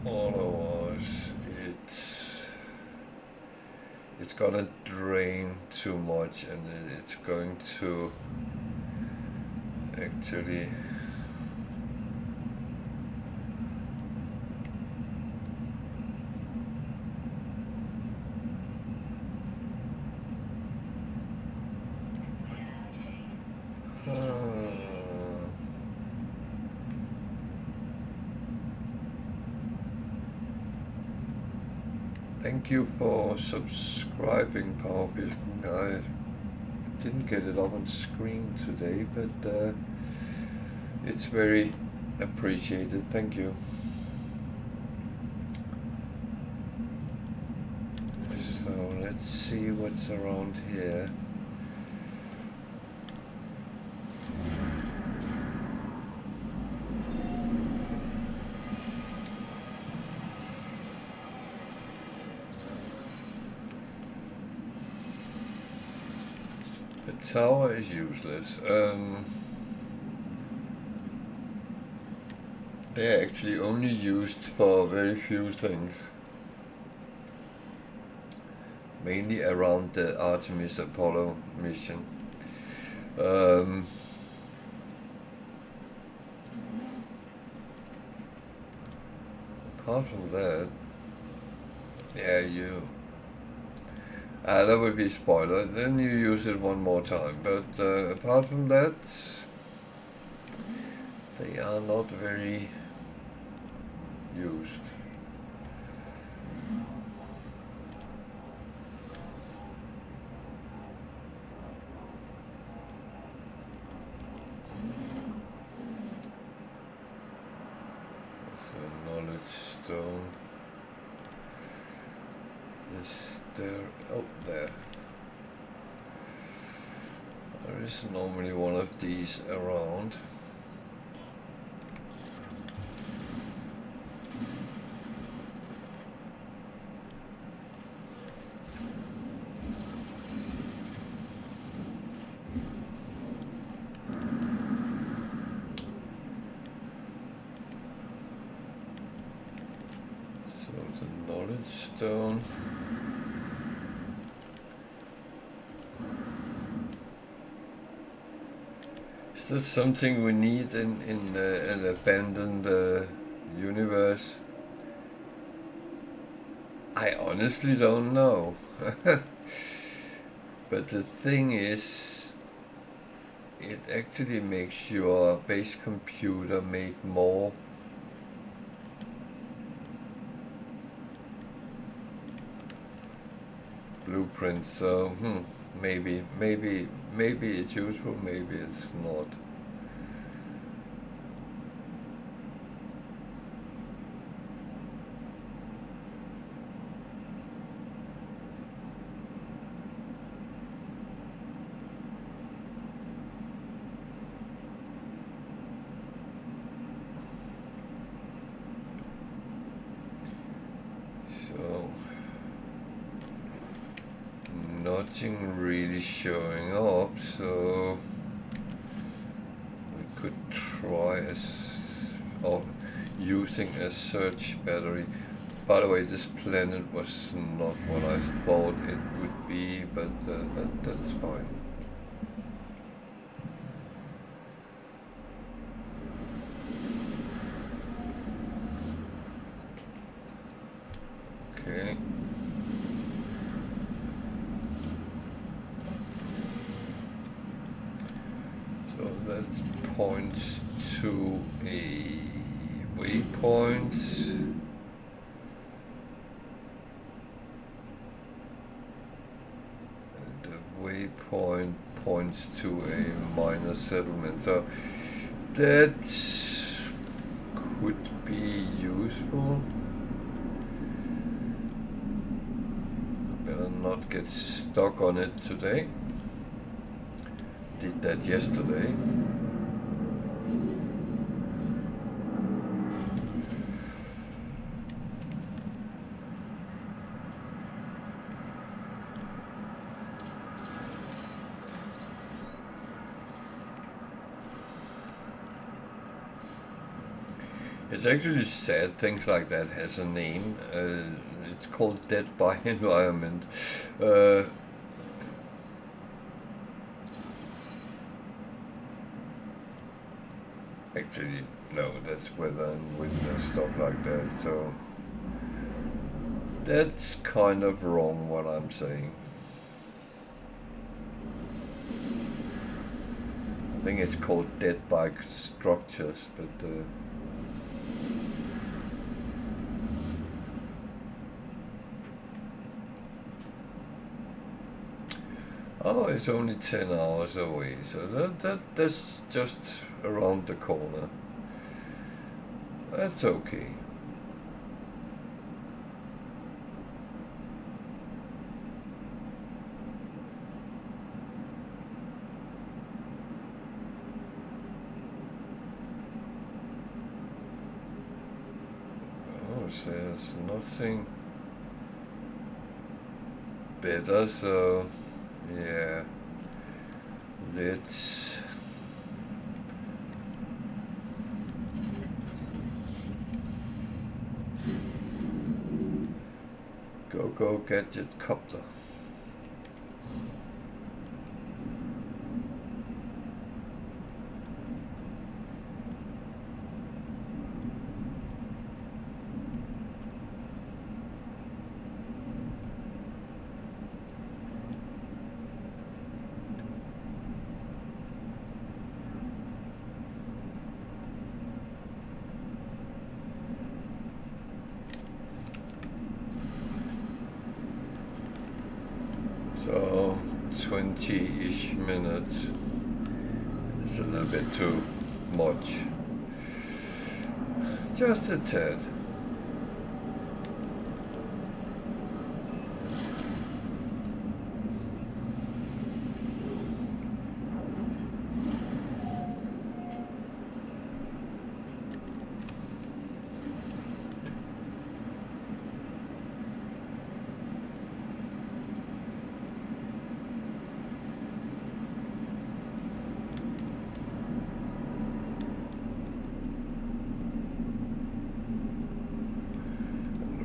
Otherwise, it's gonna drain too much, and it's going to actually. Thank you for subscribing, Powerfish. I didn't get it up on screen today, but it's very appreciated. Thank you. So let's see what's around here. The tower is useless. They're actually only used for very few things. Mainly around the Artemis Apollo mission. Apart from that, yeah, that would be spoiler. Then you use it one more time. But apart from that, they are not very used. So knowledge stone. Is there? Oh, there. There is normally one of these around. So the knowledge stone. Is this something we need in an abandoned universe? I honestly don't know. But the thing is, it actually makes your base computer make more blueprints. So maybe it's useful, maybe it's not. So nothing really showing up, so we could try using a search battery. By the way, this planet was not what I thought it would be, but that's fine. Okay. So that points to a waypoint. And the waypoint points to a minor settlement. So that could be useful. Better not get stuck on it today. Did that yesterday. It's actually sad things like that has a name. It's called dead by environment. Uh, Actually, no, that's weather and wind and stuff like that. So that's kind of wrong what I'm saying. I think it's called dead by structures, but oh, it's only 10 hours away, so that's just around the corner. That's okay. Oh, so there's nothing better, so yeah, let's go gadget copter. So 20-ish minutes. It's a little bit too much. Just a tad.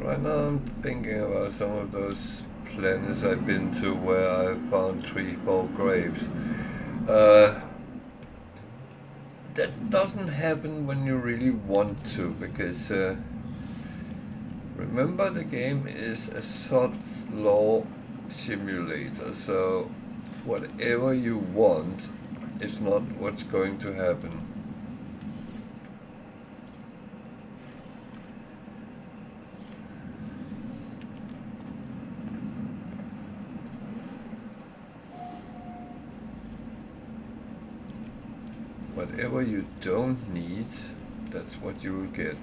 Right now I'm thinking about some of those planets I've been to where I found 3-4 graves. That doesn't happen when you really want to, because remember the game is a soft law simulator, so whatever you want is not what's going to happen. Whatever you don't need, that's what you will get.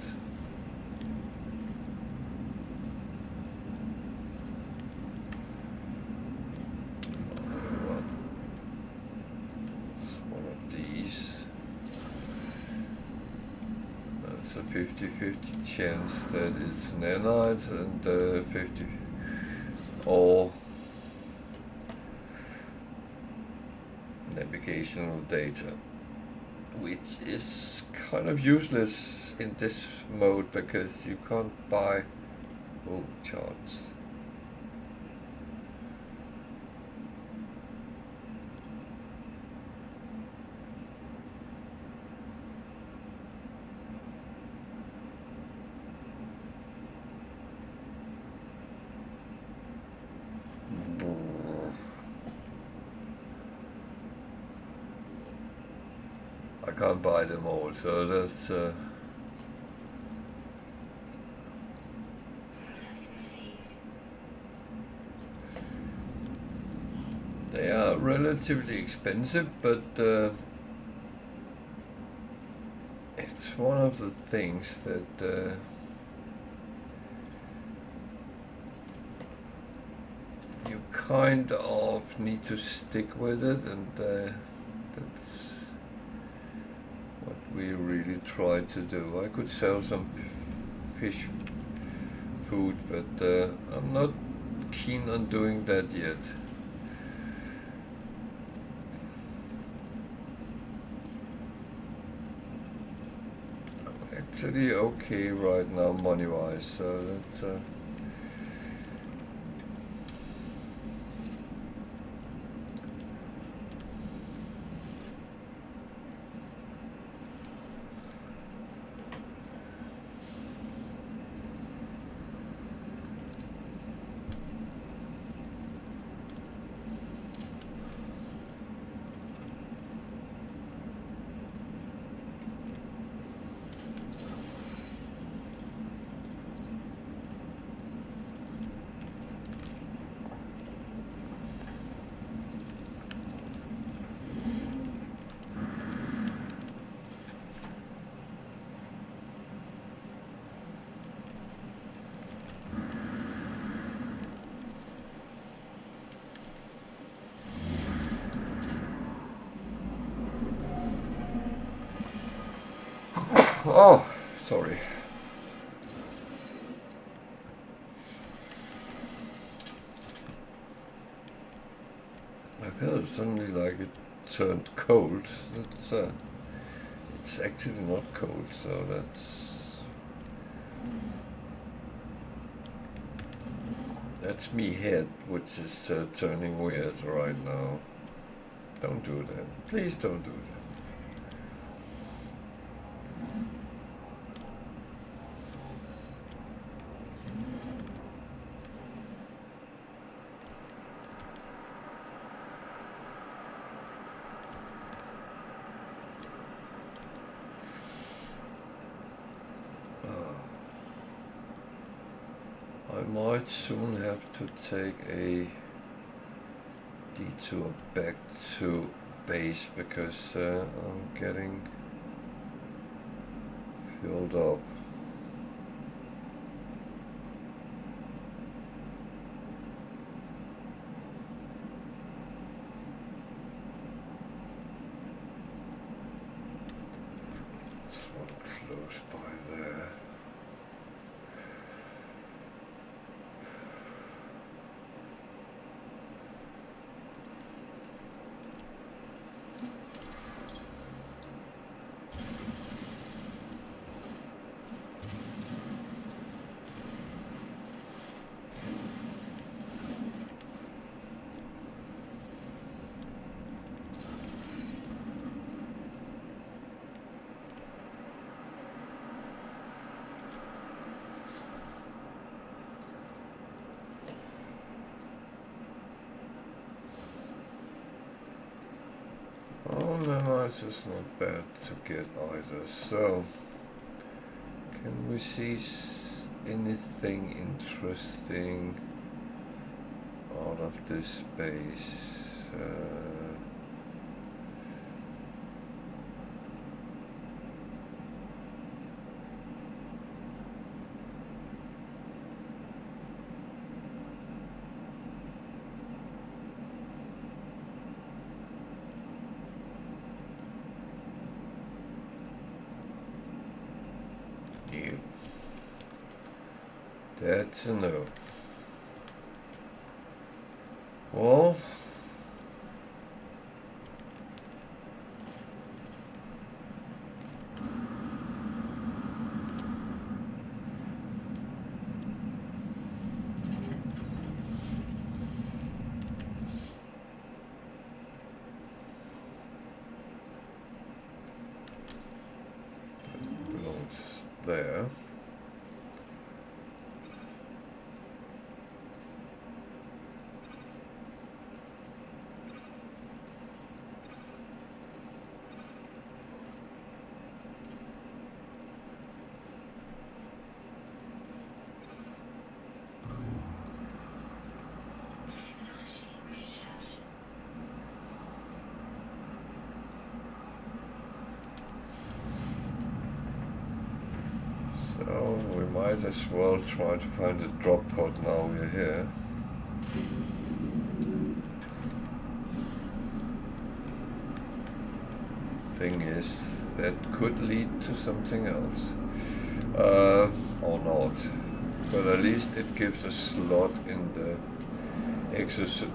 It's one of these. That's a 50-50 chance that it's nanite, and 50 or navigational data, which is kind of useless in this mode because you can't buy charts. I can't buy them all, so that's they are relatively expensive, but it's one of the things that you kind of need to stick with it, and that's what we really try to do. I could sell some fish food, but I'm not keen on doing that yet. actually okay right now money-wise, so that's oh, sorry. I felt suddenly like it turned cold. That's it's actually not cold, so that's me head, which is turning weird right now. Don't do that. Please don't do that. I might soon have to take a detour back to base because I'm getting filled up. There's one close by there. Oh, no, it's just not bad to get either. So, can we see anything interesting out of this base? That's a no. Well, belongs there. So we might as well try to find a drop pod now we're here. Thing is, that could lead to something else. Or not. But at least it gives a slot in the exosuit.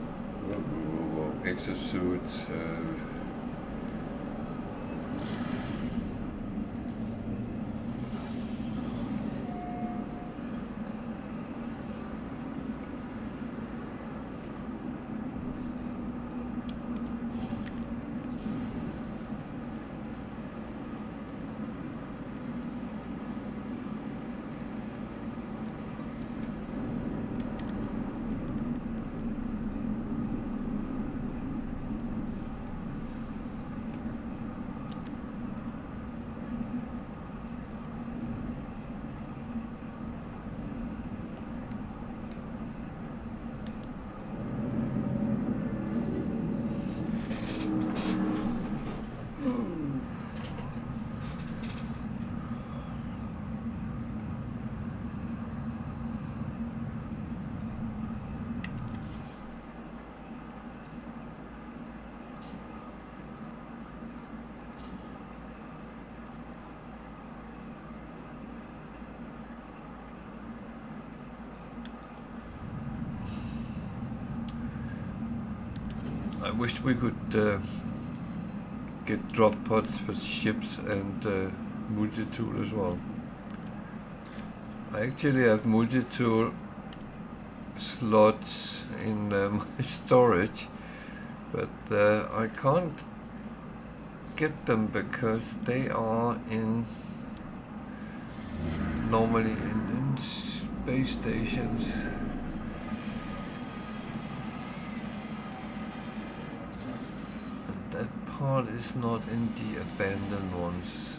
wished we could get drop pods for ships and multi-tool as well. I actually have multi-tool slots in my storage, but I can't get them because they are normally in space stations. And that part is not in the abandoned ones.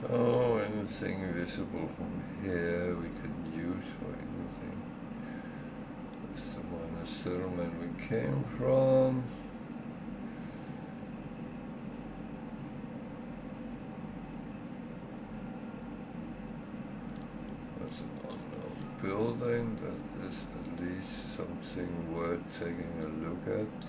So anything visible from here we could use for anything. That's the minor settlement we came from. That's an unknown building. That is at least something worth taking a look at.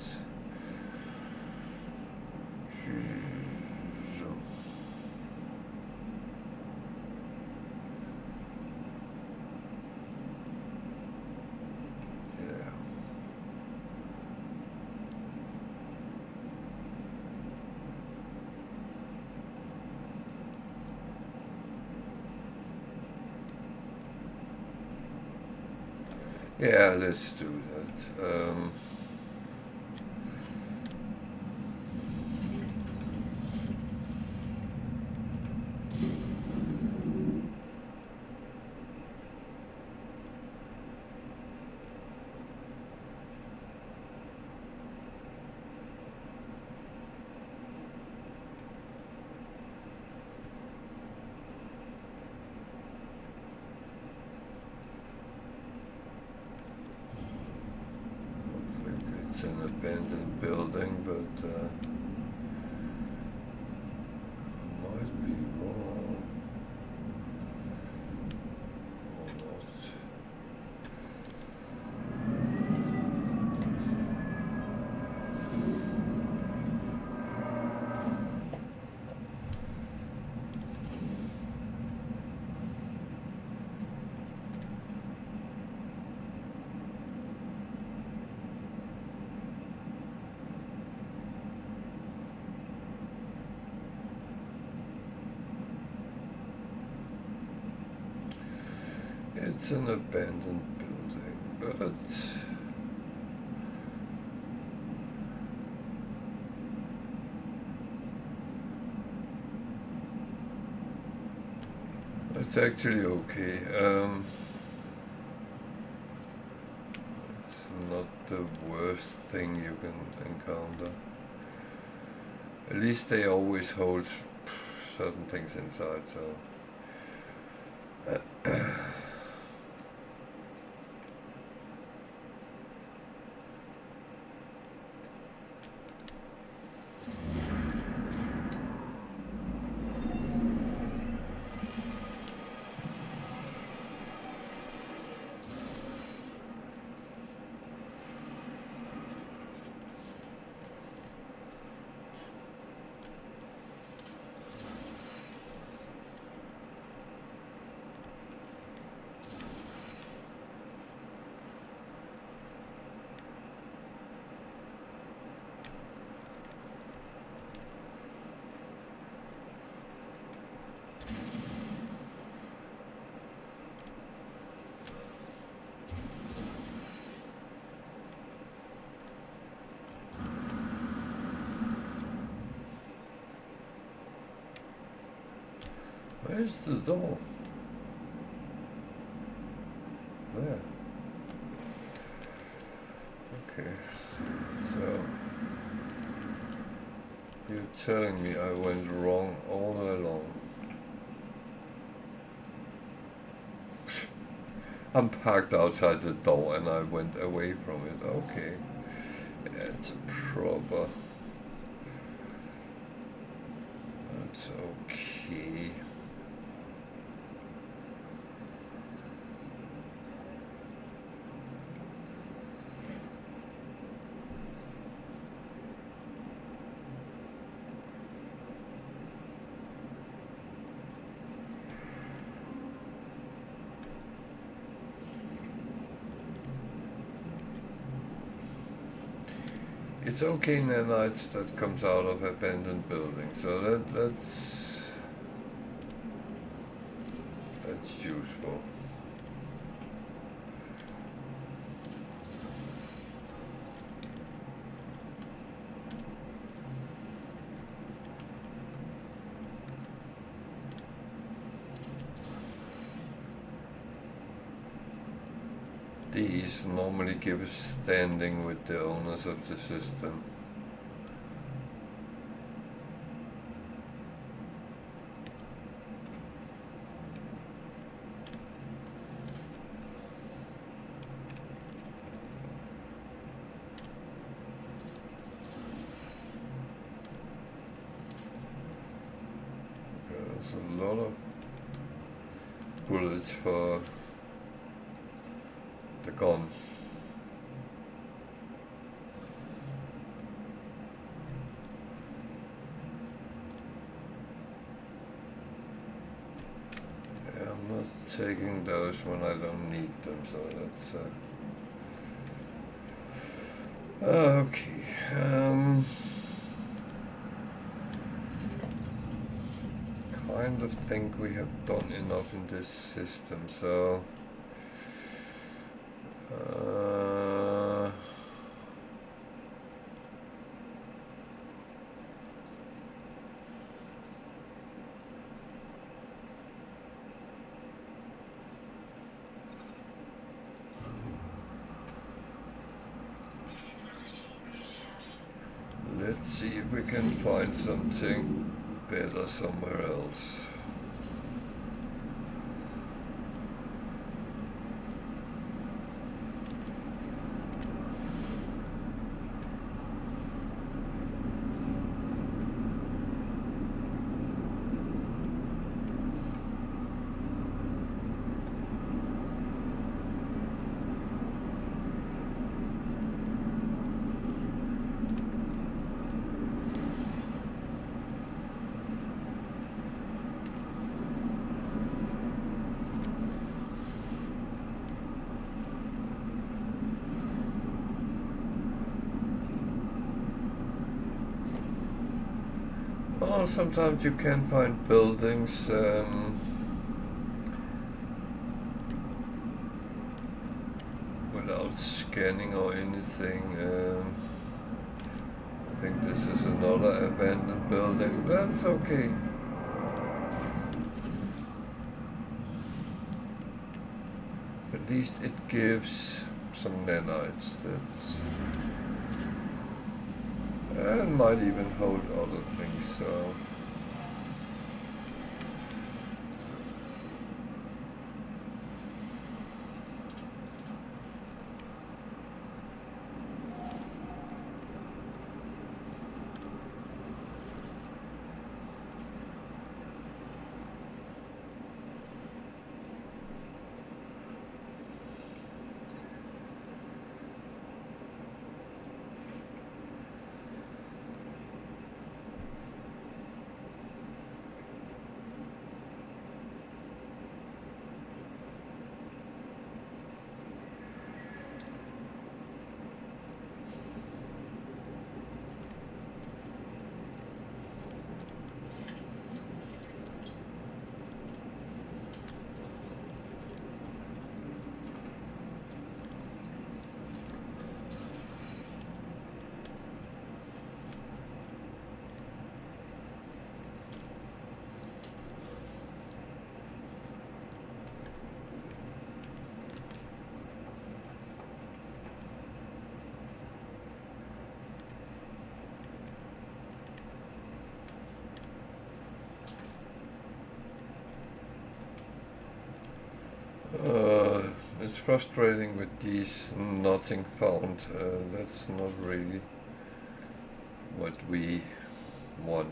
Yeah, let's do that. It's an abandoned building, but I might be wrong. Or not. It's an abandoned building, but it's actually okay. It's not the worst thing you can encounter. At least they always hold certain things inside, so Where's the door? There. Okay. So you're telling me I went wrong all along. I'm parked outside the door and I went away from it. Okay. That's proper. That's okay. It's okay nanites that comes out of abandoned buildings, so that's useful. These normally give us standing with the owners of the system. There's a lot of bullets for the gun. Yeah, I'm not taking those when I don't need them, so that's okay. Kind of think we have done enough in this system, so let's see if we can find something better somewhere else. Well, sometimes you can find buildings without scanning or anything. I think this is another abandoned building. That's okay. At least it gives some nanites. And might even hold other things, so it's frustrating with these nothing found. That's not really what we want.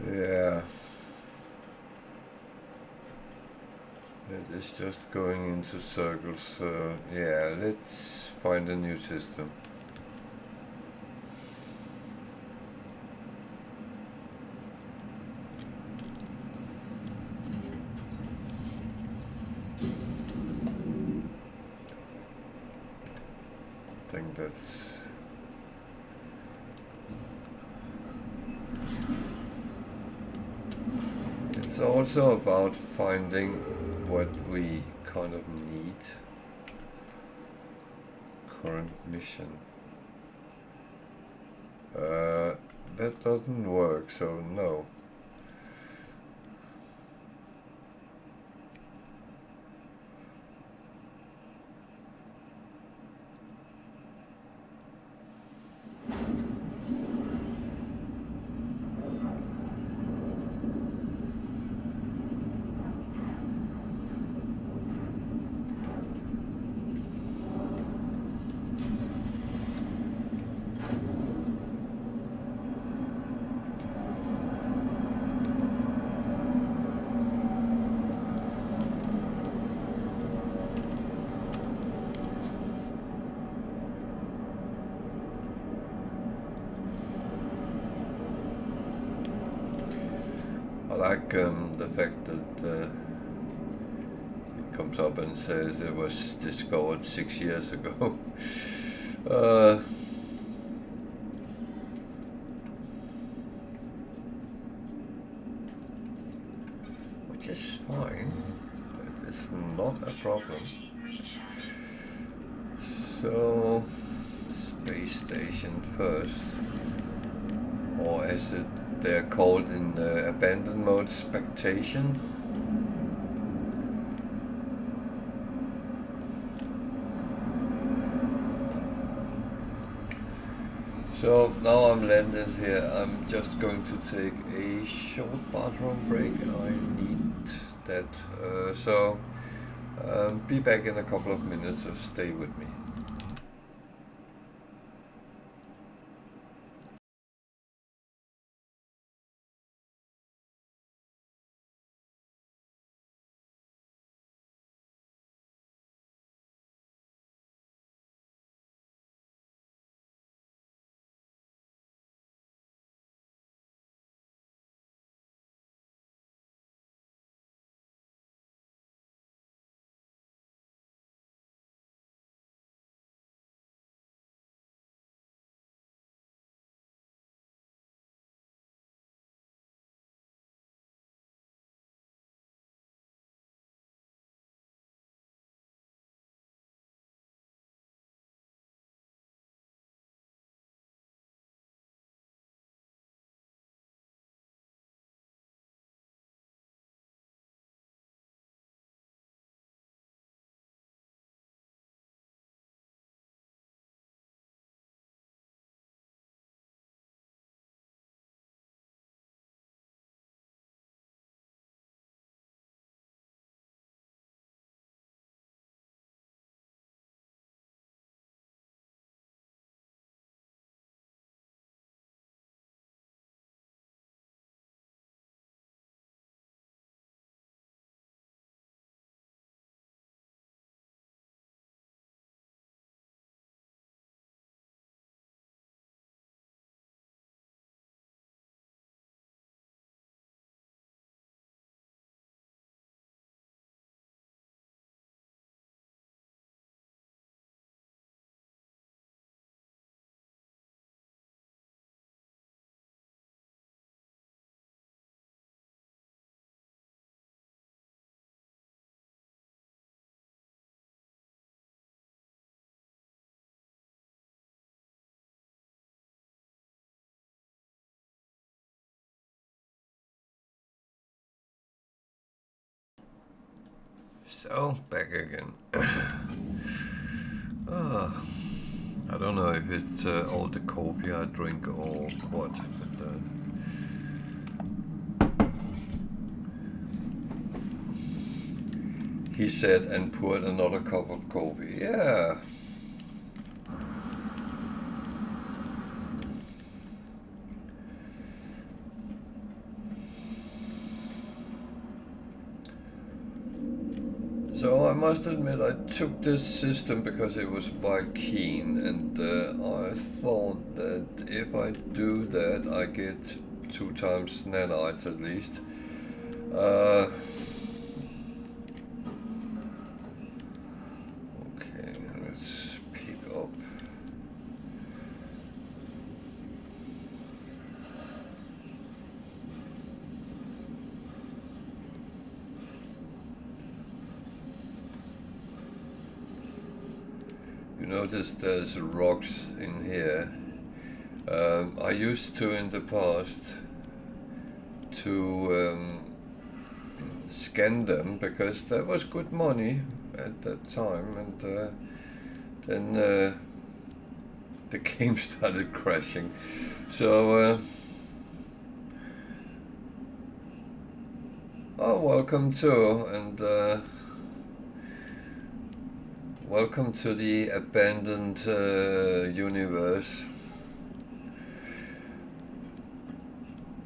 Yeah. It is just going into circles. Yeah, let's find a new system. I think that's... It's also about finding what we kind of need. Current mission. That doesn't work, so no. I like the fact that it comes up and says it was discovered 6 years ago. Which is fine. That is not a problem. So, space station first. Or as they're called in abandoned mode, spectation. So now I'm landed here. I'm just going to take a short bathroom break. I need that. Be back in a couple of minutes, so stay with me. So, back again. I don't know if it's all the coffee I drink or what, but he said and poured another cup of coffee. Yeah. So I must admit I took this system because it was quite keen, and I thought that if I do that I get 2 times nanites at least. Okay, let's pick up. You notice there's rocks in here. I used to in the past to scan them because that was good money at that time, and then the game started crashing. So welcome to, and welcome to the abandoned universe.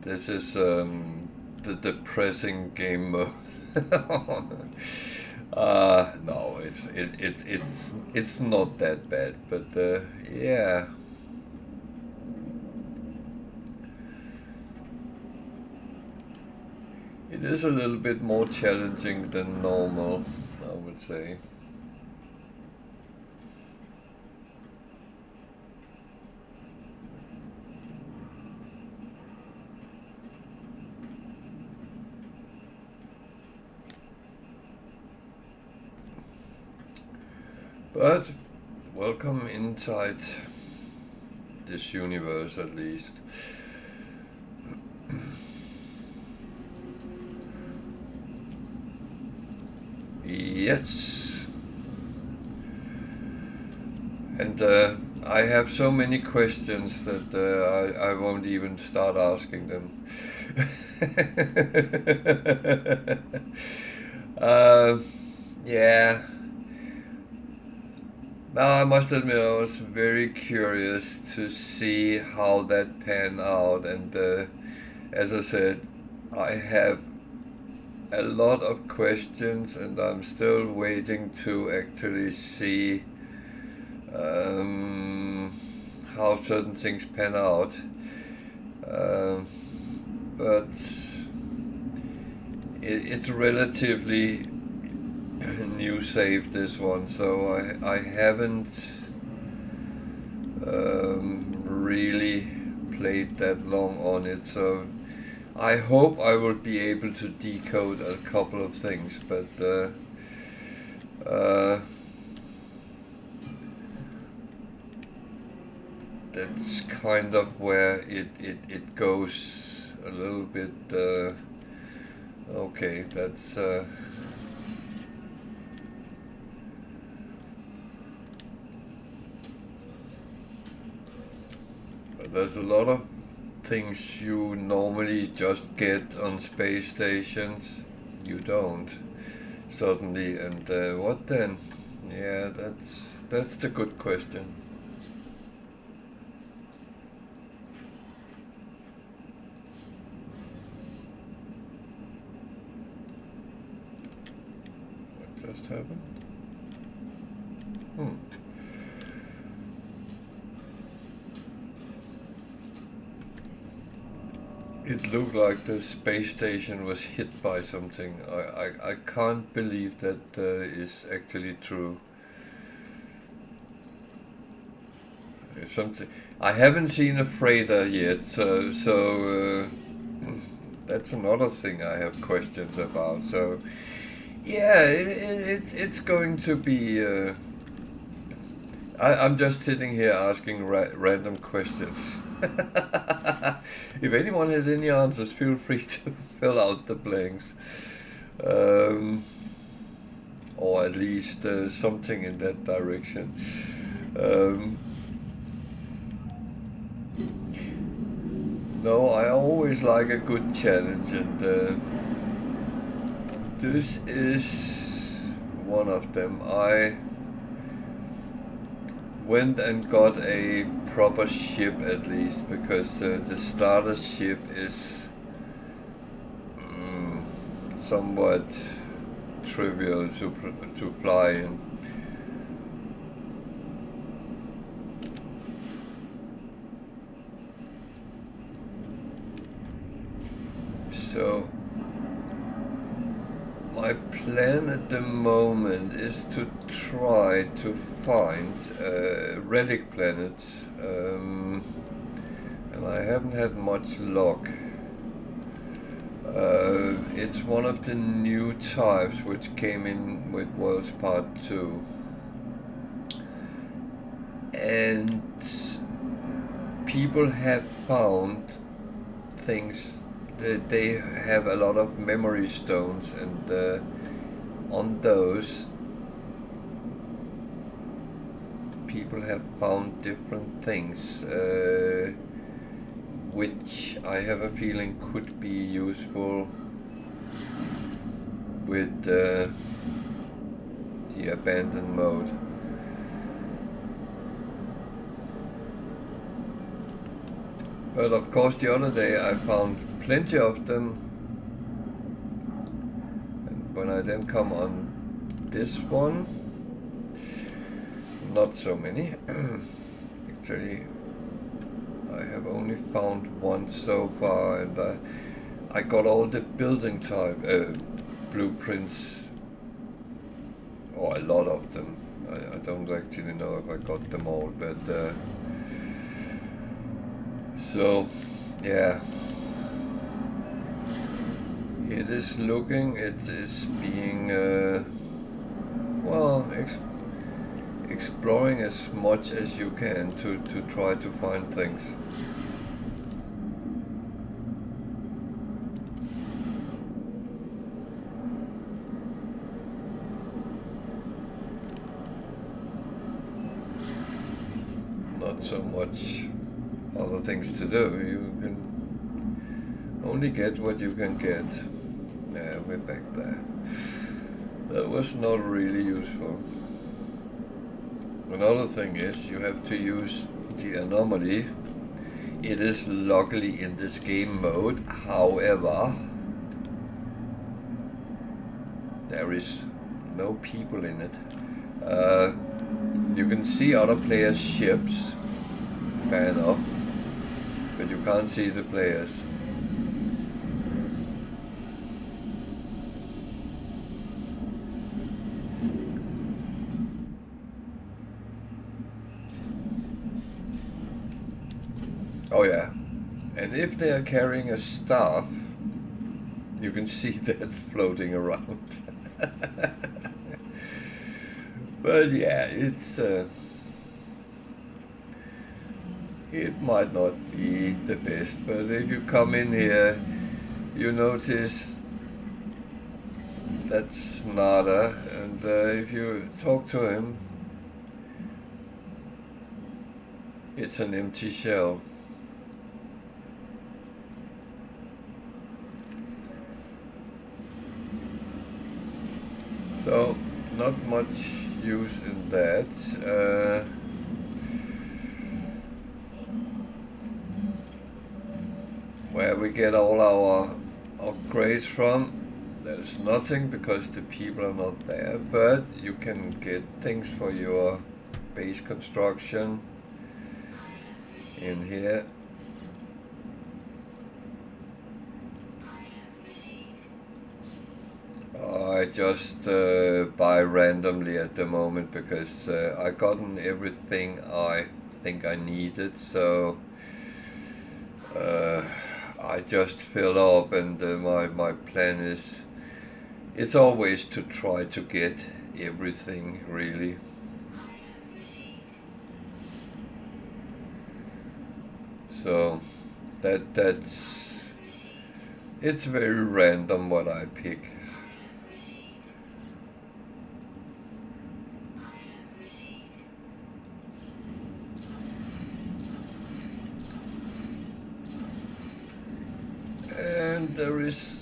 This is the depressing game mode. No, it's not that bad, but yeah. It is a little bit more challenging than normal, I would say. But welcome inside this universe, at least. Yes. And I have so many questions that I won't even start asking them. Yeah. Now I must admit I was very curious to see how that panned out, and as I said, I have a lot of questions and I'm still waiting to actually see how certain things pan out. But it's relatively new save, this one, so I haven't really played that long on it, so I hope I will be able to decode a couple of things, but that's kind of where it goes a little bit. Okay, that's but there's a lot of things you normally just get on space stations. You don't, certainly, and what then? Yeah, that's the good question. What just happened? It looked like the space station was hit by something. I can't believe that is actually true. If something, I haven't seen a freighter yet, so that's another thing I have questions about. So yeah, it's going to be. I'm just sitting here asking random questions. If anyone has any answers, feel free to fill out the blanks. or at least something in that direction. No, I always like a good challenge, and this is one of them. I went and got a proper ship at least, because the starter ship is somewhat trivial to fly in. So my plan at the moment is to try to find Relic Planets, and I haven't had much luck. It's one of the new types which came in with Worlds Part 2, and people have found things. They have a lot of memory stones, and on those people have found different things, which I have a feeling could be useful with the abandoned mode. But of course the other day I found plenty of them, and when I then come on this one, not so many. Actually, I have only found one so far, and I got all the building type blueprints, or a lot of them. I don't actually know if I got them all, but so yeah, it is looking, it is being well, exploring as much as you can to try to find things. Not so much other things to do. You can only get what you can get. Yeah, we're back there. That was not really useful. Another thing is you have to use the anomaly. It is luckily in this game mode, however, there is no people in it. You can see other players' ships, fair enough, but you can't see the players. Oh yeah, and if they are carrying a staff, you can see that floating around. But yeah, it's it might not be the best, but if you come in here, you notice that's nada, and if you talk to him, it's an empty shell. So, not much use in that. Where we get all our upgrades from, there's nothing because the people are not there, but you can get things for your base construction in here. I just buy randomly at the moment because I gotten everything I think I needed, so I just fill up, and my plan is, it's always to try to get everything really. So that's it's very random what I pick. and there is,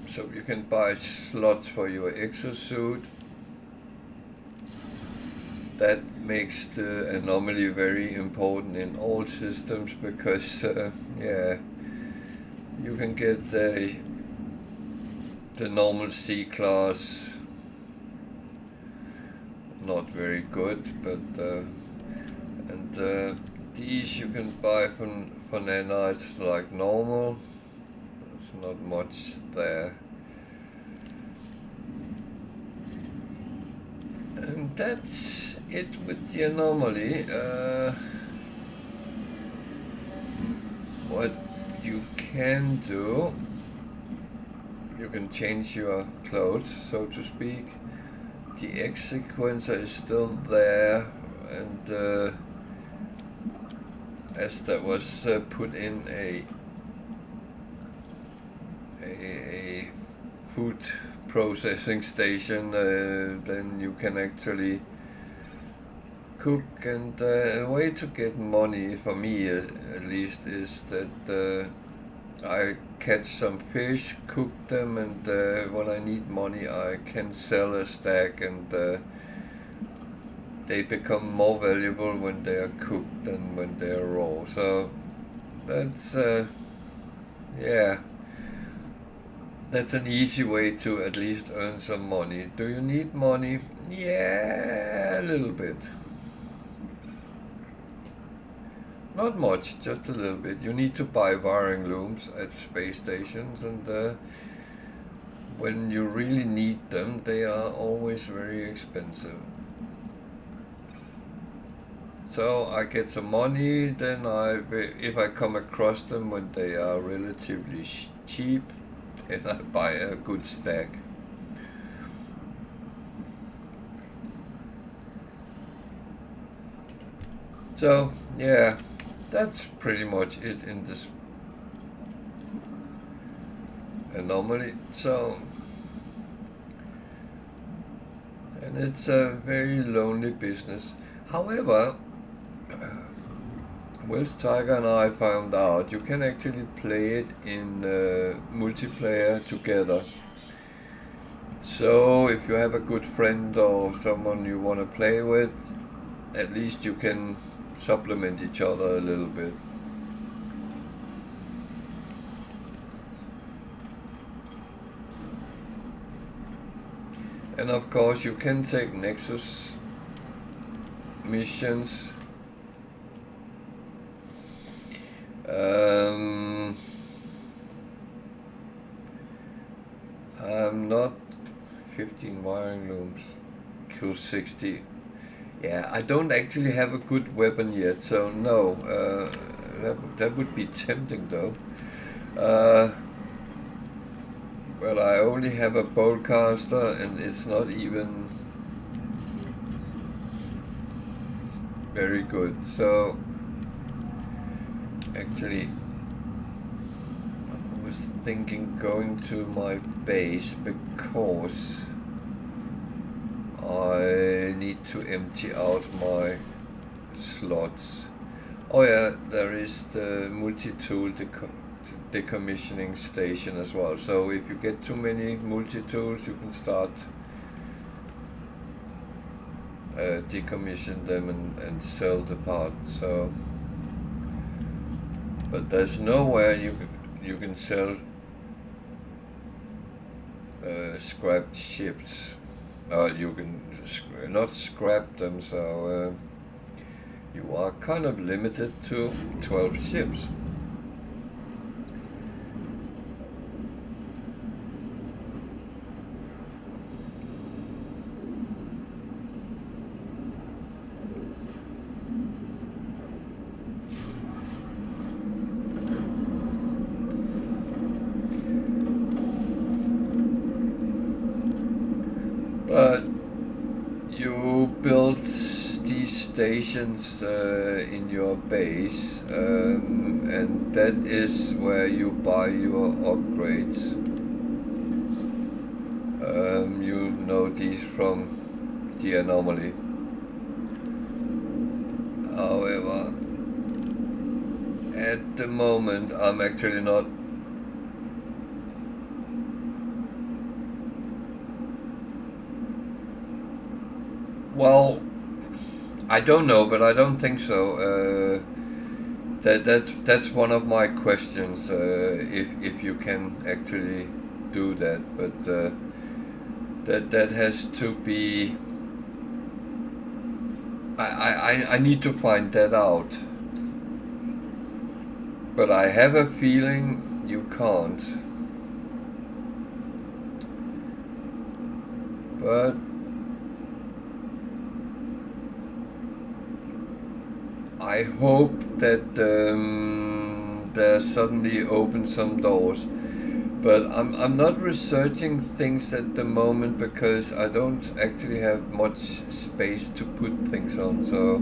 so you can buy slots for your exosuit. That makes the anomaly very important in all systems because, yeah, you can get the normal C-class not very good, but and these you can buy for nanites like normal. There's not much there. And that's it with the anomaly. What you can do, you can change your clothes, so to speak. The X sequencer is still there, and as that was put in a food processing station, then you can actually cook. And a way to get money, for me at least, is that I catch some fish, cook them, and when I need money I can sell a stack, and they become more valuable when they are cooked than when they are raw. So that's yeah, that's an easy way to at least earn some money. Do you need money? Yeah, a little bit. Not much, just a little bit. You need to buy wiring looms at space stations, and when you really need them, they are always very expensive. So I get some money, then if I come across them when they are relatively cheap, then I buy a good stack. So yeah, that's pretty much it in this anomaly. So, and it's a very lonely business. However, Welsh Tiger and I found out you can actually play it in multiplayer together. So if you have a good friend or someone you want to play with, at least you can supplement each other a little bit. And of course you can take Nexus missions. I'm not 15 wiring looms, kill 60. Yeah, I don't actually have a good weapon yet, so no. That would be tempting though. Well, I only have a bowcaster, and it's not even very good. So actually, I was thinking going to my base because I need to empty out my slots. Oh yeah, there is the multi-tool decommissioning station as well. So if you get too many multi-tools, you can start decommission them and sell the parts. So, but there's nowhere you can sell scrapped ships. You can not scrap them, so you are kind of limited to 12 ships. But you build these stations in your base, and that is where you buy your upgrades. You know these from the anomaly. However, at the moment I'm actually not Well, I don't know, but I don't think so. That's one of my questions. If you can actually do that, but that has to be. I need to find that out. But I have a feeling you can't. But I hope that there suddenly open some doors. But I'm not researching things at the moment because I don't actually have much space to put things on. So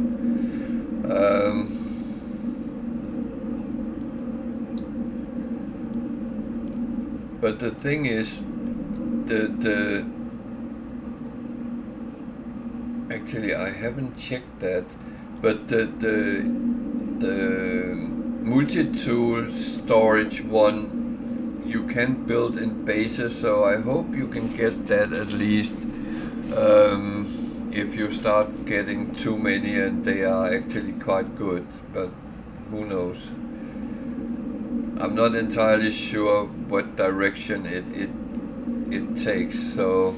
but the thing is, the actually I haven't checked that, but the multi-tool storage one you can build in bases, so I hope you can get that at least if you start getting too many and they are actually quite good, but who knows. I'm not entirely sure what direction it takes, so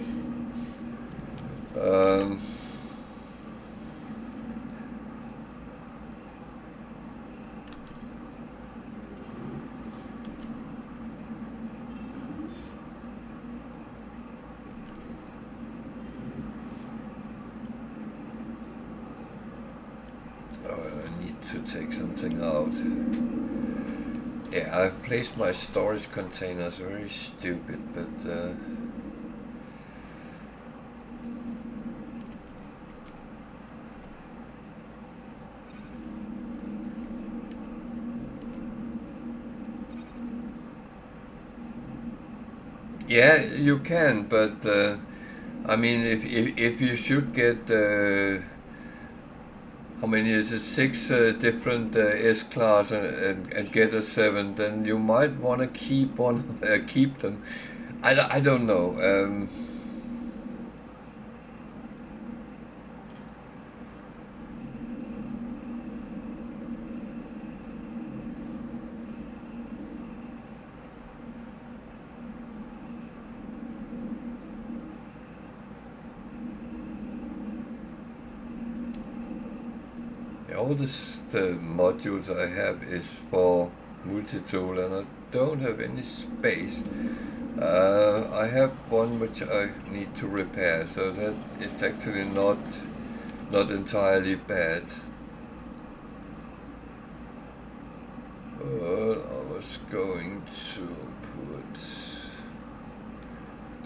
I need to take something out. Yeah, I've placed my storage containers very stupid, but yeah, you can, but I mean, if you should get how many is it? 6 different S class and get a 7, then you might want to keep one, keep them. I don't know. All the modules I have is for multi-tool, and I don't have any space. I have one which I need to repair, so that it's actually not entirely bad. I was going to put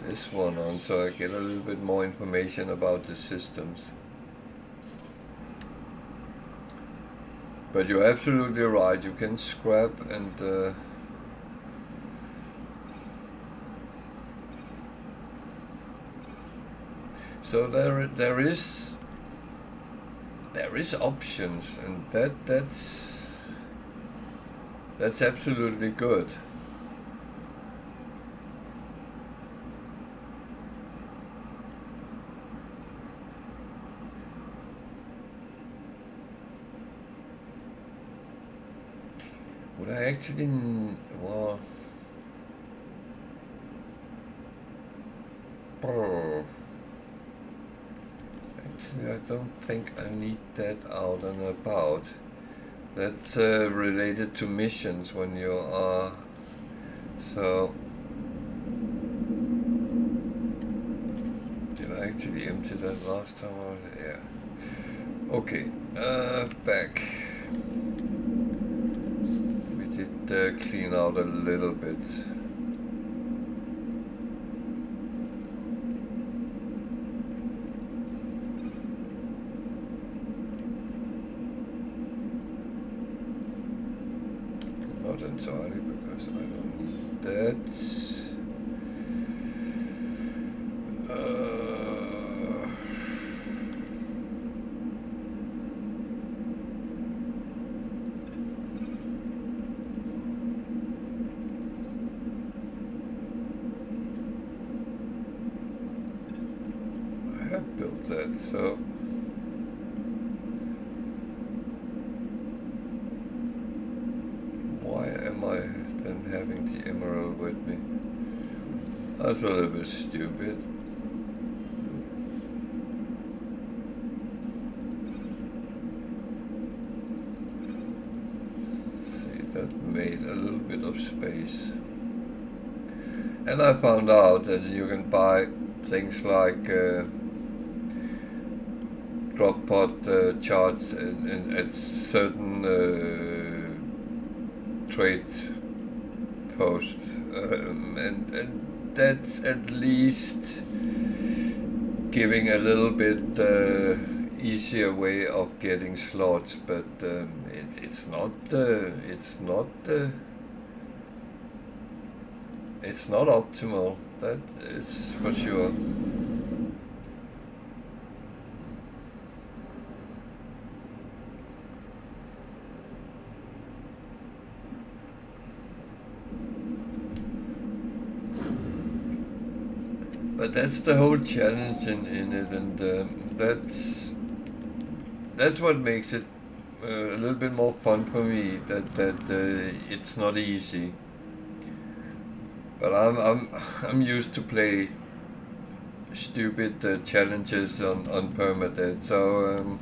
this one on so I get a little bit more information about the systems. But you're absolutely right, you can scrap and so there is options, and that's absolutely good. Would I actually, well, actually I don't think I need that out and about. That's related to missions when you are, so did I actually empty that last time? Yeah. Okay, back. Clean out a little bit. Not entirely, because I don't need that. have built that, so why am I then having the emerald with me? That's a little bit stupid. See, that made a little bit of space. And I found out that you can buy things like drop pod charts at certain trade posts, and that's at least giving a little bit easier way of getting slots, but it's not optimal, that is for sure. But that's the whole challenge in it, and that's what makes it a little bit more fun for me. That it's not easy. But I'm used to play stupid challenges on permadeath, so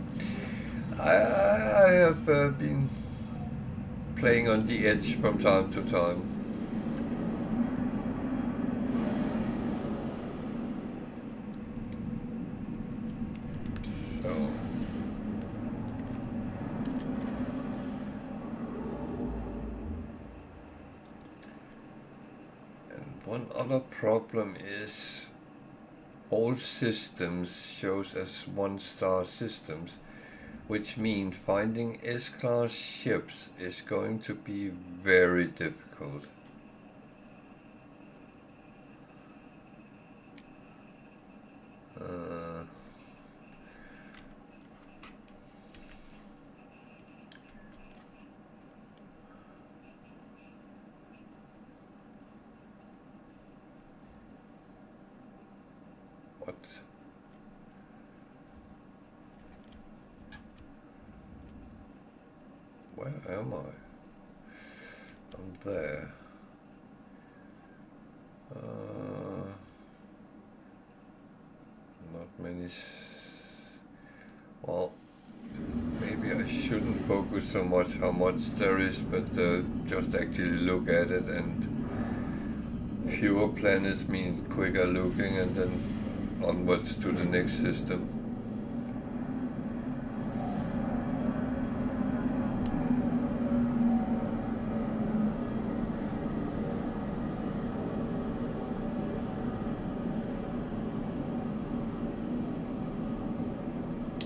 I have been playing on the edge from time to time. One other problem is all systems shows as 1-star systems, which means finding S-class ships is going to be very difficult. Where am I? I'm there. Not many. Well, maybe I shouldn't focus so much how much there is, but just actually look at it, and fewer planets means quicker looking, and then onwards to the next system.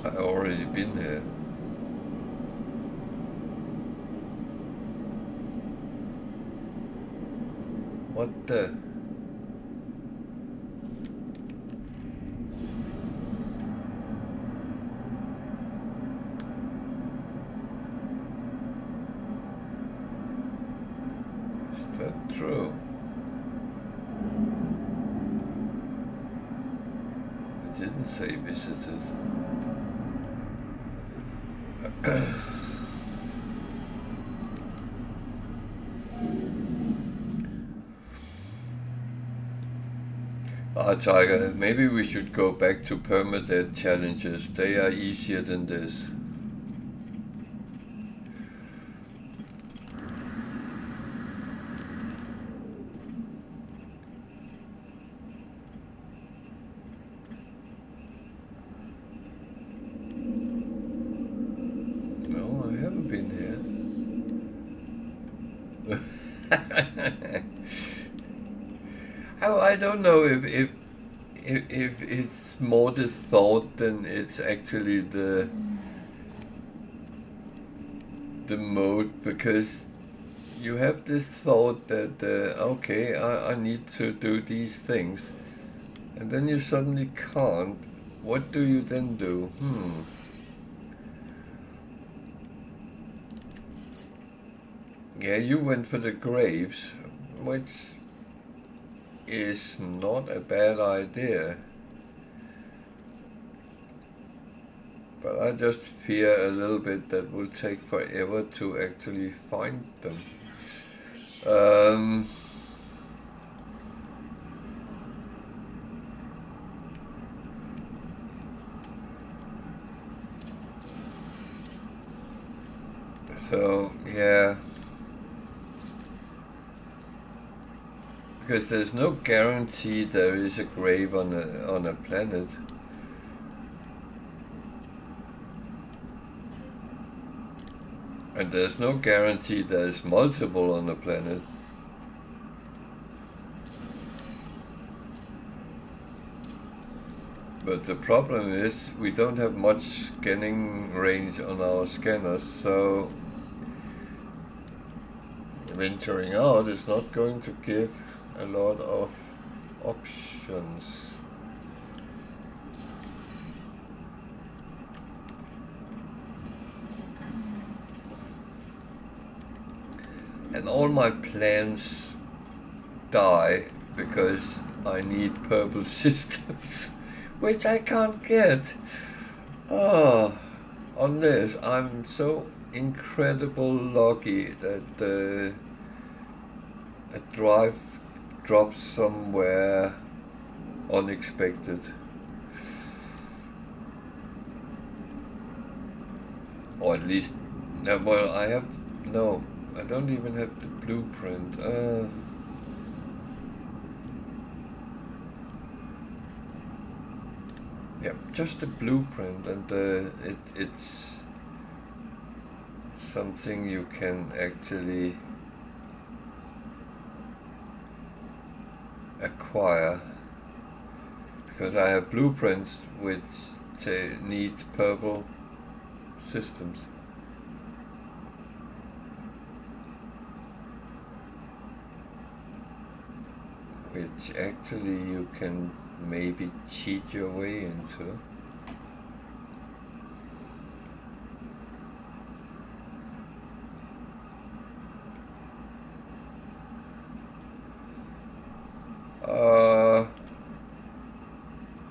I've already been here. What the? Is that true? It didn't say visited. Tiger, maybe we should go back to permadeath challenges. They are easier than this. No, I haven't been here. I don't know if it's more the thought than it's actually the mode, because you have this thought that okay, I need to do these things, and then you suddenly can't. What do you then do? Yeah, you went for the graves, which is not a bad idea. But I just fear a little bit that will take forever to actually find them. So yeah, because there's no guarantee there is a grave on a planet. And there's no guarantee there's multiple on the planet. But the problem is we don't have much scanning range on our scanners, so venturing out is not going to give a lot of options. And all my plans die because I need purple systems, which I can't get. Oh, unless I'm so incredible lucky that a drive drops somewhere unexpected. Or at least, well, I don't even have the blueprint. Yeah, just the blueprint, and it's something you can actually acquire, because I have blueprints which need purple systems. Which actually you can maybe cheat your way into.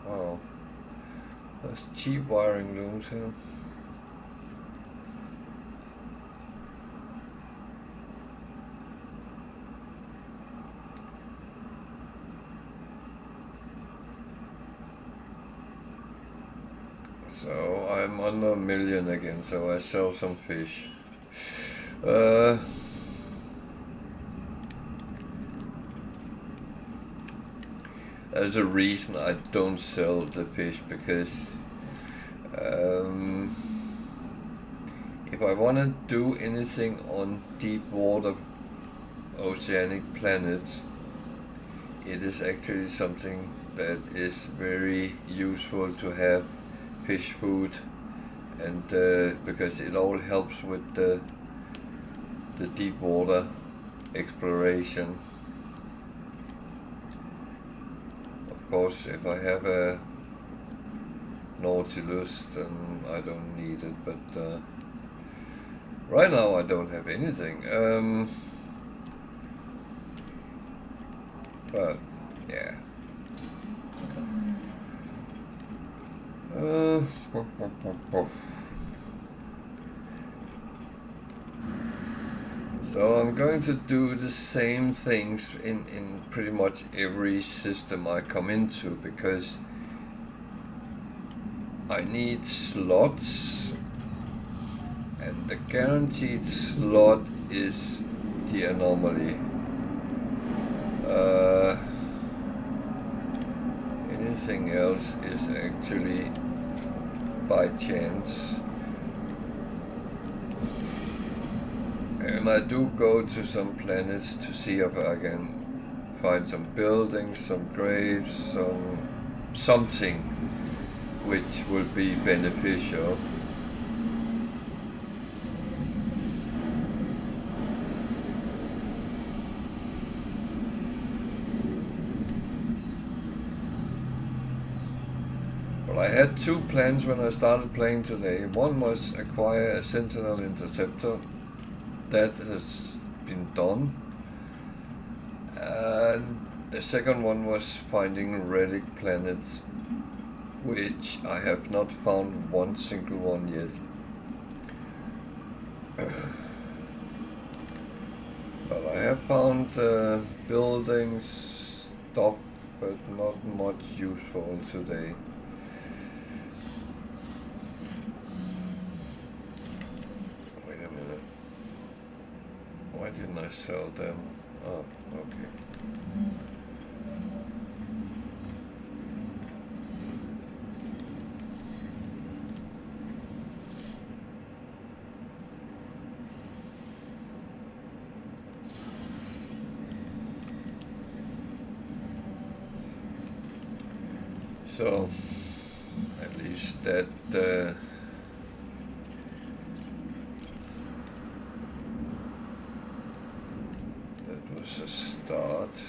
Wow, there's cheap wiring looms here. So I'm under 1 million again, so I sell some fish. There's a reason I don't sell the fish, because if I want to do anything on deep water oceanic planets, it is actually something that is very useful to have fish food, and because it all helps with the deep water exploration. Of course, if I have a Nautilus, then I don't need it, but right now I don't have anything. But yeah. So I'm going to do the same things in pretty much every system I come into, because I need slots, and the guaranteed slot is the anomaly. Anything else is actually by chance. And I do go to some planets to see if I can find some buildings, some graves, something which will be beneficial. But I had two plans when I started playing today. One was acquire a Sentinel Interceptor. That has been done. And the second one was finding Relic Planets. which I have not found one single one yet. But I have found buildings, stuff, but not much useful today. Wait a minute. Why didn't I sell them? Oh, okay. So, at least that that was a start.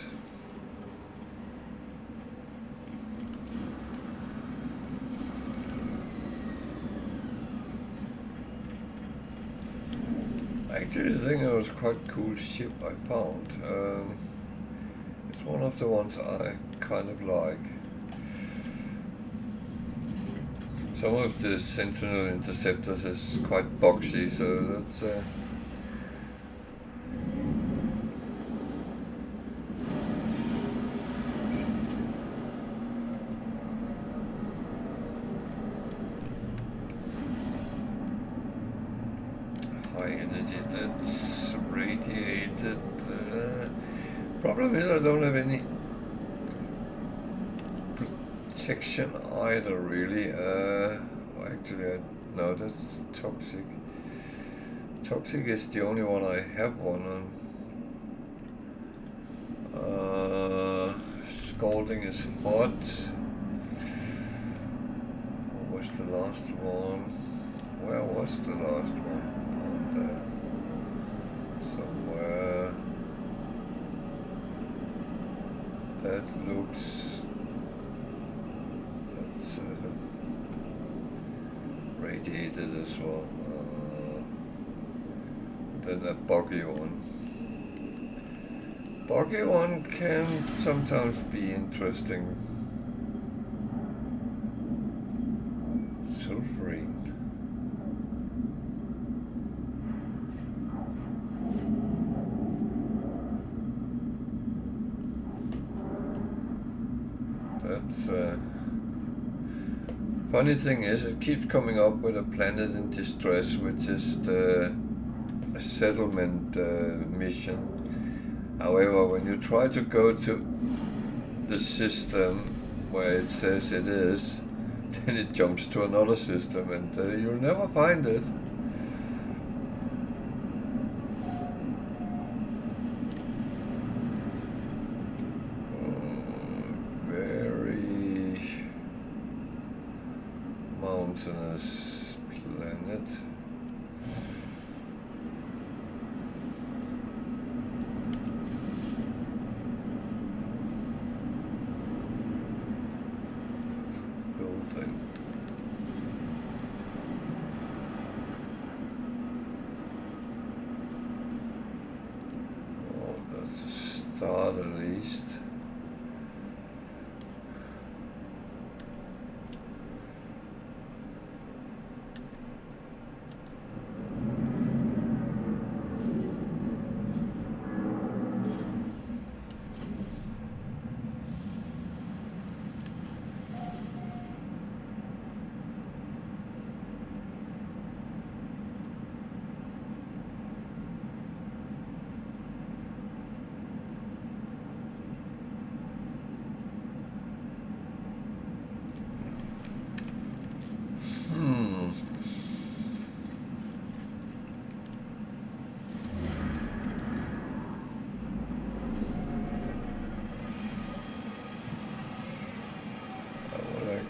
Actually, I think it was quite a cool ship I found. It's one of the ones I kind of like. Some of the Sentinel Interceptors is quite boxy, so that's high energy, that's radiated. Problem is I don't have any protection either, really. Actually, no, that's toxic. Toxic is the only one I have one on. Scalding is hot. What was the last one? Where was the last one? On there. Somewhere. That looks... That's radiated as well. Then a buggy one. Buggy one can sometimes be interesting. Sulfurine. That's funny thing is, it keeps coming up with a planet in distress, which is the settlement mission. However, when you try to go to the system where it says it is, then it jumps to another system, and you'll never find it. Very mountainous planet. Building. Oh, that's a start at least.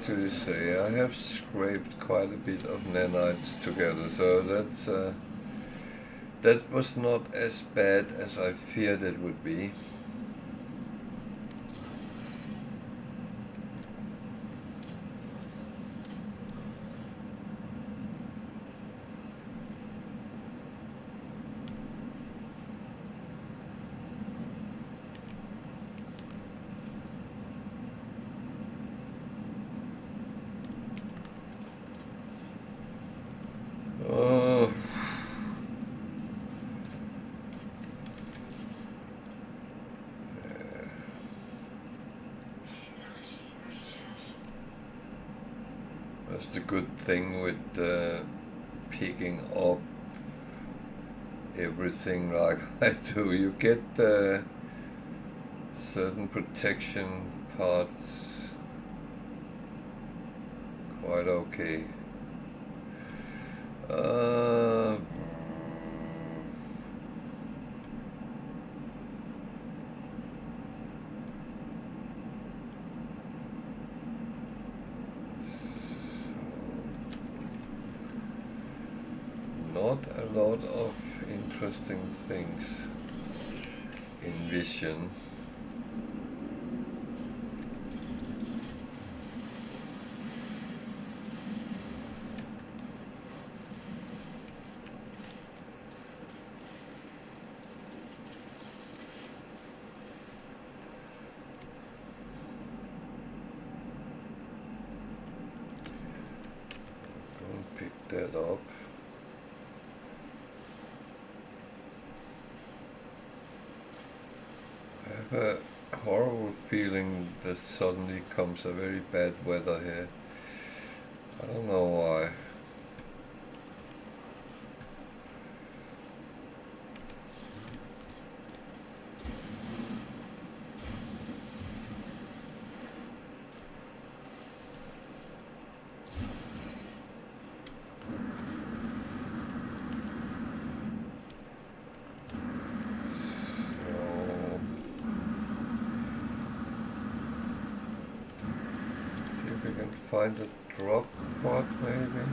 To say, I have scraped quite a bit of nanites together, so that's that was not as bad as I feared it would be. That's the good thing with picking up everything like I do. You get certain protection parts quite okay. Not a lot of interesting things in vision. Don't pick that up. I have a horrible feeling that suddenly comes a very bad weather here. I don't know why. Find a drop pod maybe.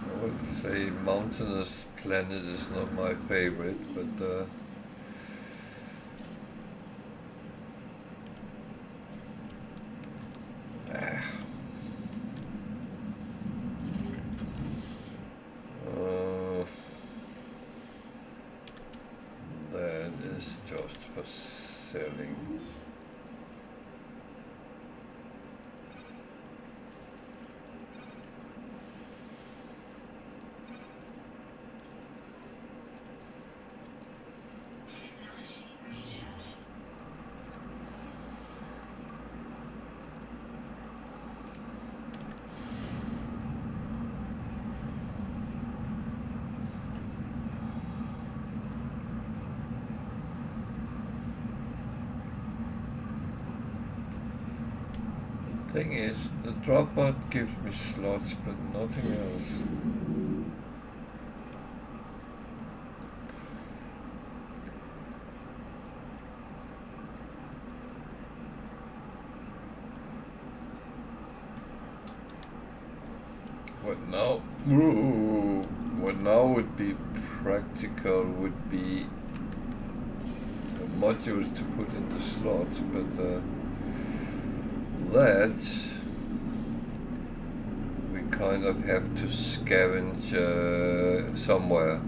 I would say mountainous planet is not my favorite, but that is just for selling. Thing is, the drop pod gives me slots, but nothing else. What now would be practical would be modules to put in the slots, but that we kind of have to scavenge somewhere,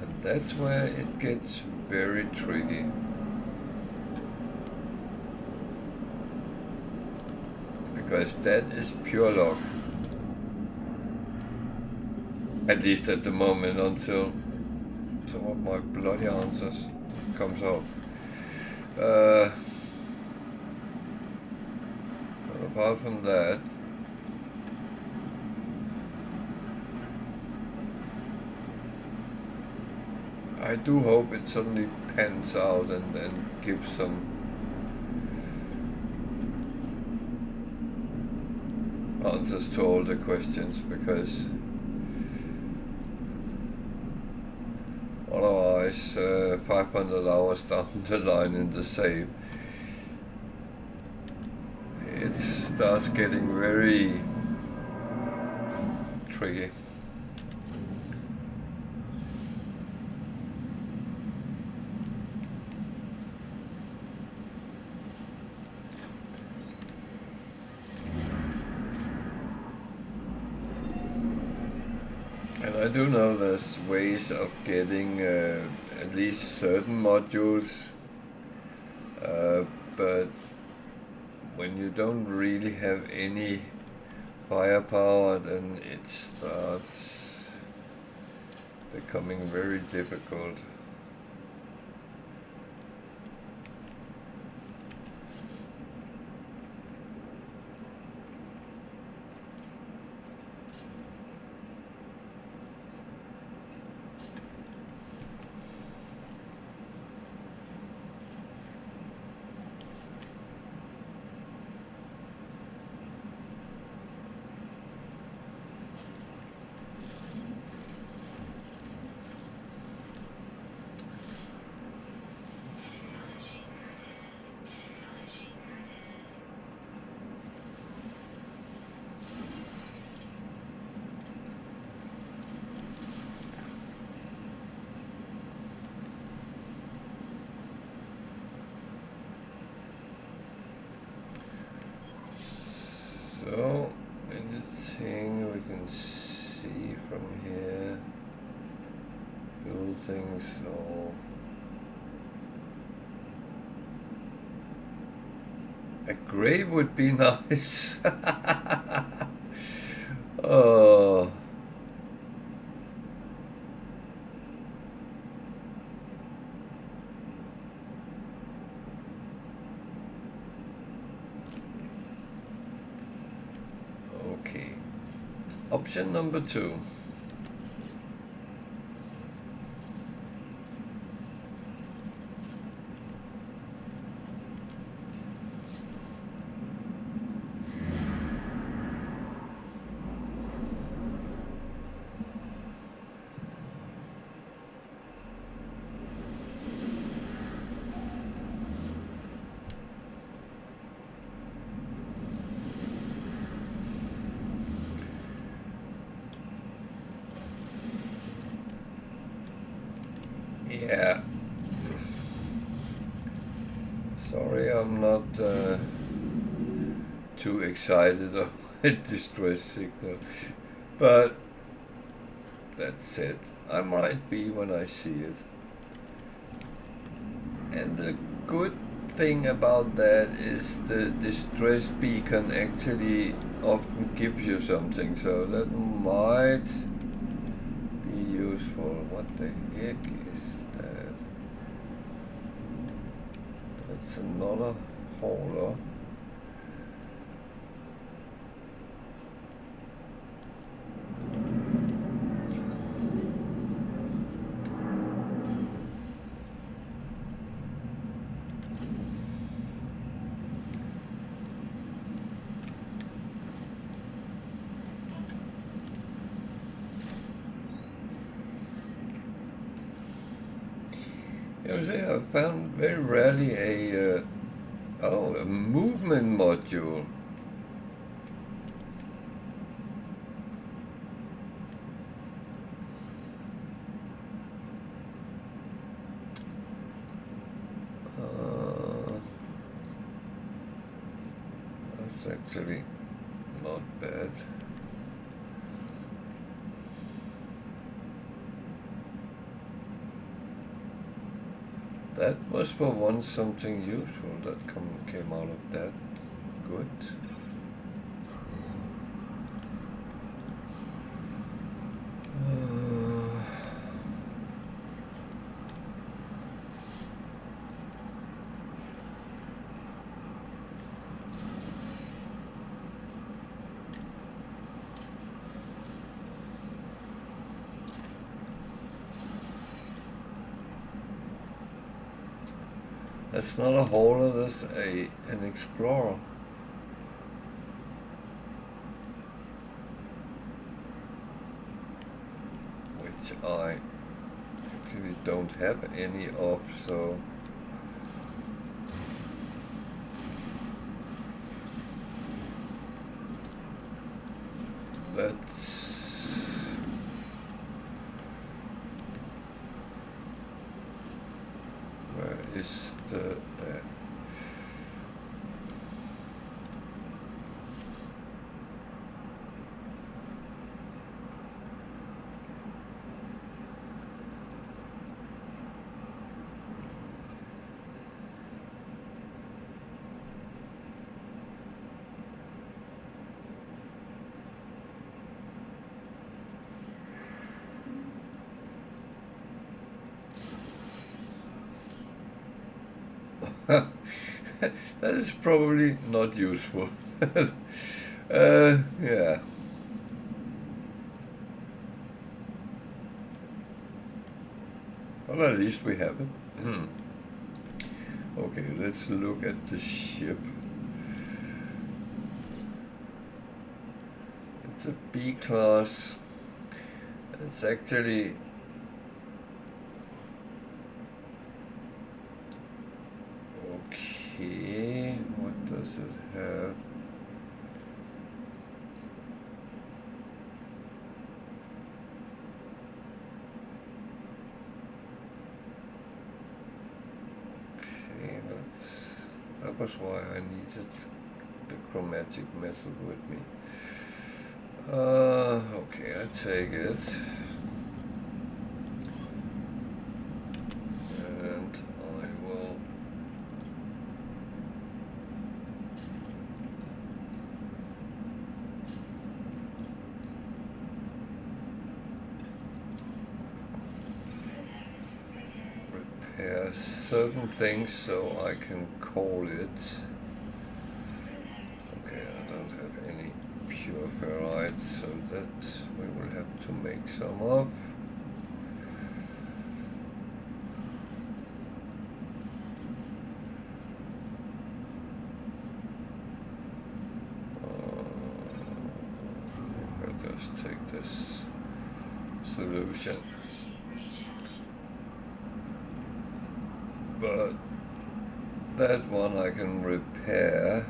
and that's where it gets very tricky. Because that is pure luck. At least at the moment, until some of my bloody answers comes up. But apart from that, I do hope it suddenly pans out and gives some answers to all the questions, because otherwise 500 hours down the line in the save, it starts getting very tricky. And I do know there's ways of getting at least certain modules, but when you don't really have any firepower, then it starts becoming very difficult. So, anything we can see from here? Buildings, no. A grave would be nice. Oh. Okay. Option number 2. Yeah. Sorry, I'm not too excited of a distress signal, but that's it. I might be when I see it. And the good thing about that is the distress beacon actually often gives you something, so that might be useful. What the heck is that? That's another hauler. I found very rarely a movement module. That's actually not bad. That was for once something useful that came out of that. Good. That's not a hauler, that's an explorer. Which I actually don't have any of, so that's where is the That is probably not useful. Yeah. Well, at least we have it. Okay, let's look at the ship. It's a B class. It's actually okay. What does it have? Okay, that was why I needed the chromatic metal with me. Okay, I take it. And I will repair certain things so I can call it. Okay, I don't have any pure ferrite, so that we will have to make some of. I'll just take this solution. But that one I can repair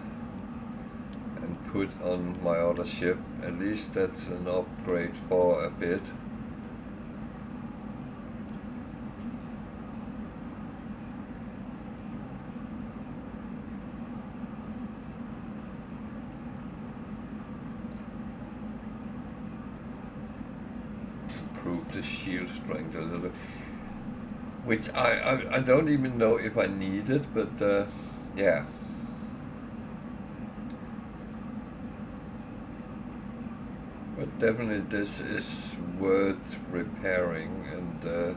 and put on my other ship. At least that's an upgrade for a bit. Improve the shield strength a little bit. Which I don't even know if I need it, but yeah. But definitely this is worth repairing, and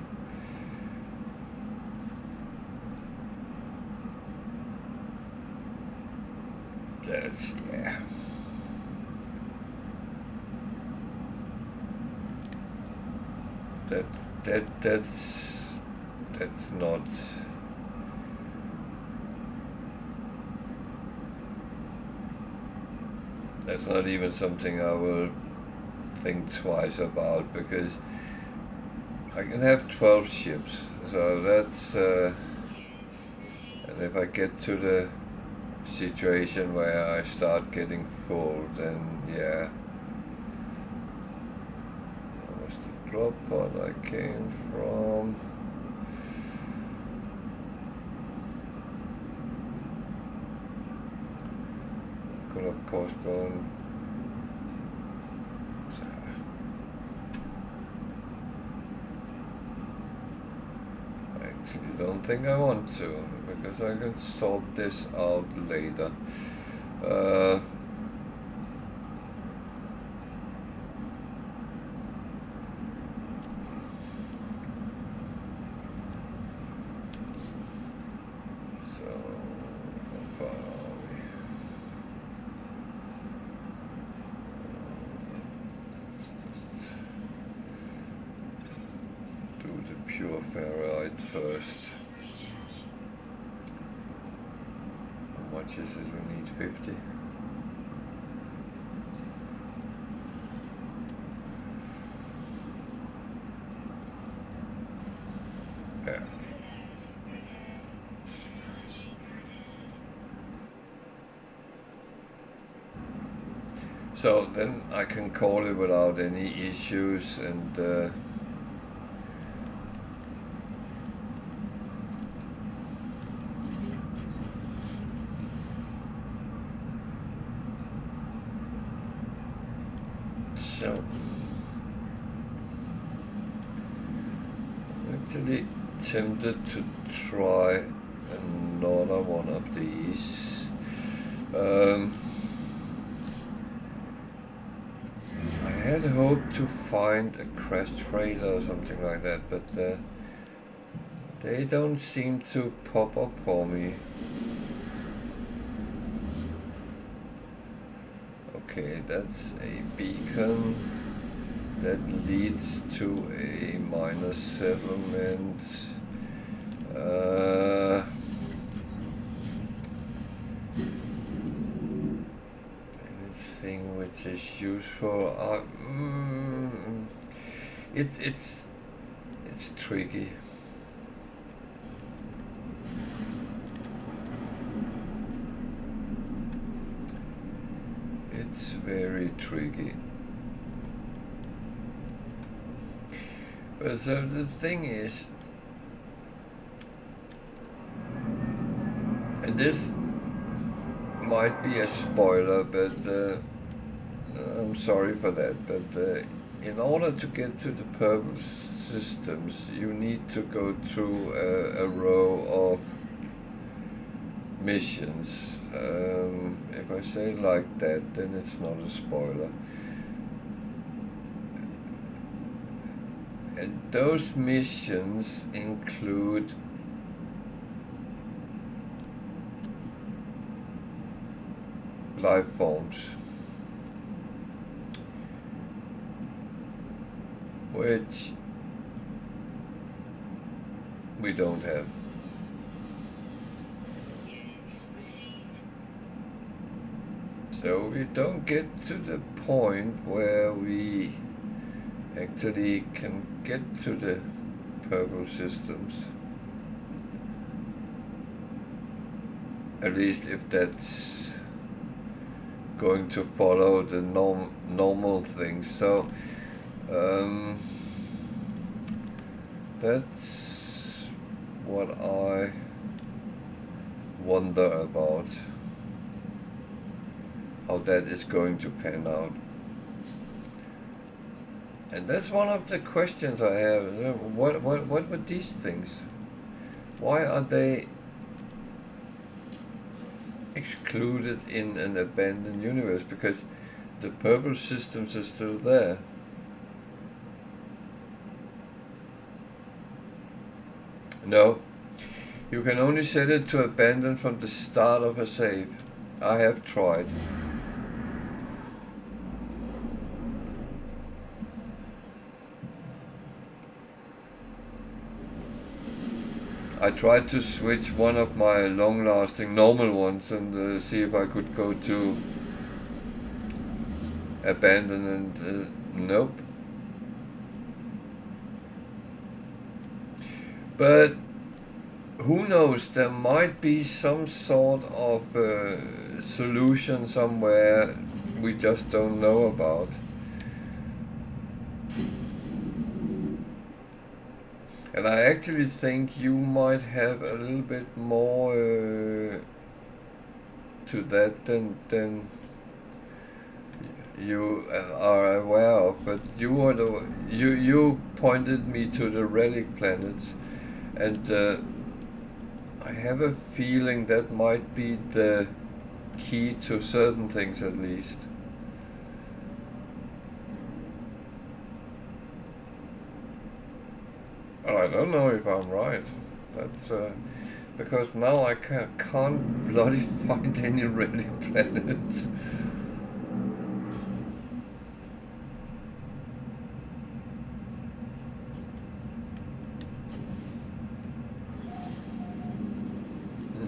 that's, yeah. That's not. That's not even something I will think twice about, because I can have 12 ships, so that's and if I get to the situation where I start getting full, then yeah. That was the drop pod I came from. Could of course go and I actually don't think I want to, because I can sort this out later. Pure ferrite first. How much is it? We need 50. Yeah. So then I can call it without any issues, and so I'm actually tempted to try another one of these. I had hoped to find a crashed freighter or something like that, but they don't seem to pop up for me. Okay, that's a beacon that leads to a minor settlement. Anything which is useful? It's tricky. It's very tricky. But so the thing is, and this might be a spoiler, but I'm sorry for that, but in order to get to the purple systems, you need to go through a row of missions. If I say it like that, then it's not a spoiler. And those missions include life forms, which we don't have. So we don't get to the point where we actually can get to the purple systems. At least if that's going to follow the normal things. So that's what I wonder about, how that is going to pan out. And that's one of the questions I have. What were these things? Why are they excluded in an abandoned universe? Because the purple systems are still there. No, you can only set it to abandon from the start of a save. I have tried. I tried to switch one of my long-lasting normal ones and see if I could go to abandon, and nope. But who knows, there might be some sort of solution somewhere we just don't know about. And I actually think you might have a little bit more to that than you are aware of. But you pointed me to the Relic Planets, and I have a feeling that might be the key to certain things, at least. Well, I don't know if I'm right. That's because now I can't bloody find any Relic Planets.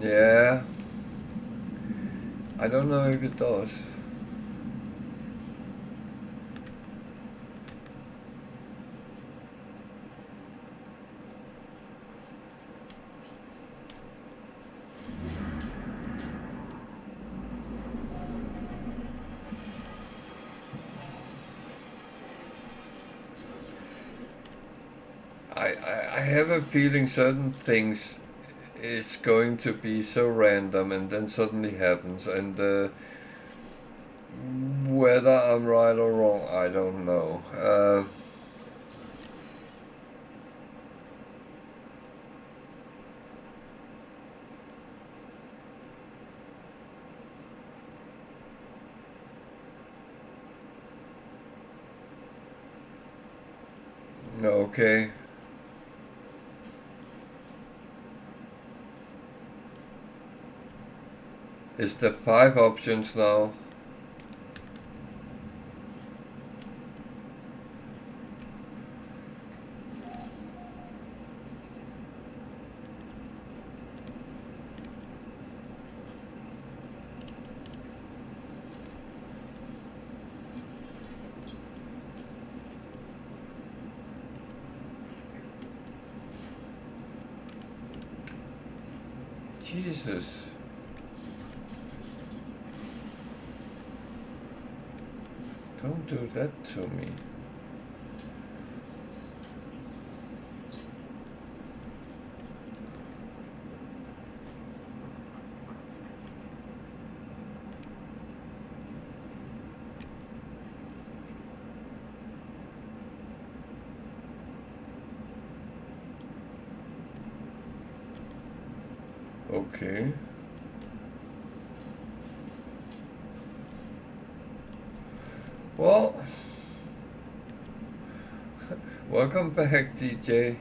Yeah, I don't know if it does. I have a feeling certain things is going to be so random and then suddenly happens, and whether I'm right or wrong, I don't know. Okay. Is there 5 options now? Jesus. Don't do that to me. Okay. Well, welcome back, DJ.